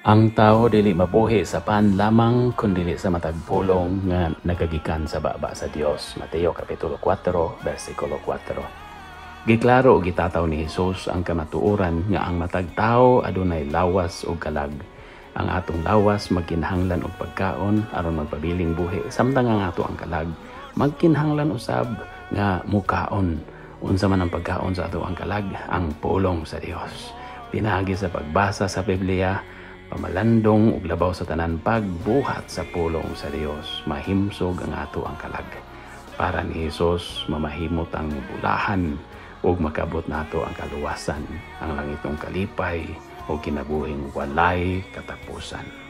Ang tao dili mabuhi sa pan lamang kundi sa matag pulong nga nagagikan sa baba sa Dios. Mateo kapitulo 4 bersikulo 4. Giklaro og gitataw ni Hesus ang kamatuoran nga ang matag tao adunay lawas o kalag. Ang atong lawas magkinahanglan og pagkaon aron magpabiling buhi, samtang ang ato ang kalag magkinahanglan usab nga mukaon. Unsa man ang pagkaon sa ato ang kalag? Ang pulong sa Dios. Pinaagi sa pagbasa sa Biblia, pamalandong ug labaw sa tanan pagbuhat sa pulong sa Dios, mahimsog ang ato ang kalag. Para ni Hesus mamahimot ang bulahan ug makabot nato ang kaluwasan, ang langitong kalipay o kinabuhing walay katapusan.